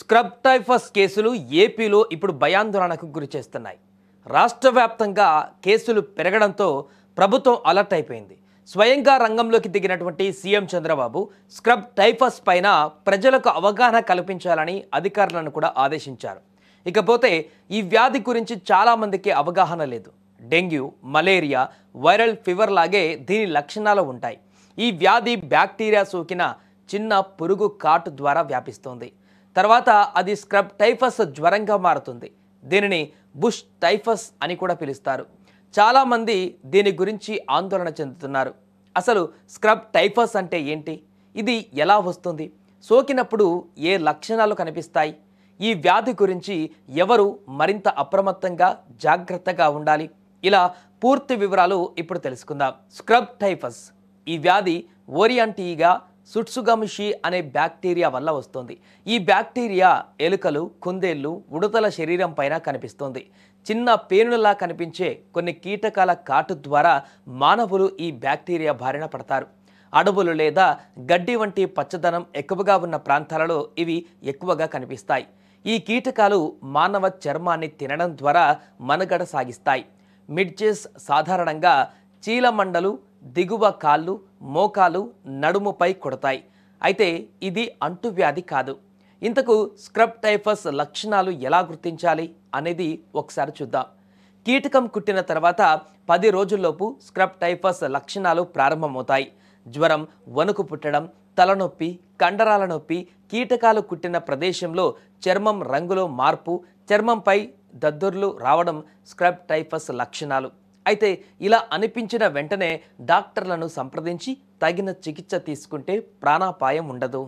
Scrub typhus కేసులు ఏపీలో ఇప్పుడు భయాందోళనకు గురిచేస్తున్నాయి. రాష్ట్ర వ్యాప్తంగా కేసులు పెరగడంతో ప్రభుత్వం అలర్ట్ అయిపోయింది. స్వయంగా రంగంలోకి దిగినటువంటి సీఎం చంద్రబాబు స్క్రబ్ టైఫస్ పైన ప్రజలకు అవగాహన కల్పించాలని అధికారులను కూడా ఆదేశించారు. ఇకపోతే ఈ వ్యాధి గురించి చాలామందికి అవగాహన లేదు. డెంగ్యూ, మలేరియా, వైరల్ ఫీవర్ లాగే దీని లక్షణాలు ఉంటాయి. ఈ వ్యాధి బ్యాక్టీరియా సోకిన చిన్న పురుగు కాటు ద్వారా వ్యాపిస్తుంది. తర్వాత అది స్క్రబ్ టైఫస్ జ్వరంగా మారుతుంది. దీనిని బుష్ టైఫస్ అని కూడా పిలుస్తారు. చాలామంది దీని గురించి ఆందోళన చెందుతున్నారు. అసలు స్క్రబ్ టైఫస్ అంటే ఏంటి? ఇది ఎలా వస్తుంది? సోకినప్పుడు ఏ లక్షణాలు కనిపిస్తాయి? ఈ వ్యాధి గురించి ఎవరు మరింత అప్రమత్తంగా జాగ్రత్తగా ఉండాలి? ఇలా పూర్తి వివరాలు ఇప్పుడు తెలుసుకుందాం. స్క్రబ్ టైఫస్ ఈ వ్యాధి ఓరియంటీగా సుట్సుగమిషి అనే బ్యాక్టీరియా వల్ల వస్తుంది. ఈ బ్యాక్టీరియా ఎలుకలు, కుందేళ్లు, ఉడతల శరీరం పైన కనిపిస్తుంది. చిన్న పేనులా కనిపించే కొన్ని కీటకాల కాటు ద్వారా మానవులు ఈ బ్యాక్టీరియా బారిన పడతారు. అడవులు లేదా గడ్డి వంటి పచ్చదనం ఎక్కువగా ఉన్న ప్రాంతాలలో ఇవి ఎక్కువగా కనిపిస్తాయి. ఈ కీటకాలు మానవ చర్మాన్ని తినడం ద్వారా మనుగడ సాగిస్తాయి. మిడ్జెస్ సాధారణంగా చీలమండలు, దిగువ కాళ్ళు, మోకాలు, నడుముపై కొడతాయి. అయితే ఇది అంటువ్యాధి కాదు. ఇంతకు స్క్రబ్ టైఫస్ లక్షణాలు ఎలా గుర్తించాలి అనేది ఒకసారి చూద్దాం. కీటకం కుట్టిన తర్వాత 10 రోజుల్లోపు స్క్రబ్ టైఫస్ లక్షణాలు ప్రారంభమవుతాయి. జ్వరం, వణుకు పుట్టడం, తలనొప్పి, కండరాల నొప్పి, కీటకాలు కుట్టిన ప్రదేశంలో చర్మం రంగులో మార్పు, చర్మంపై దద్దుర్లు రావడం స్క్రబ్ టైఫస్ లక్షణాలు. అయితే ఇలా అనిపించిన వెంటనే డాక్టర్లను సంప్రదించి తగిన చికిత్స తీసుకుంటే ప్రాణాపాయం ఉండదు.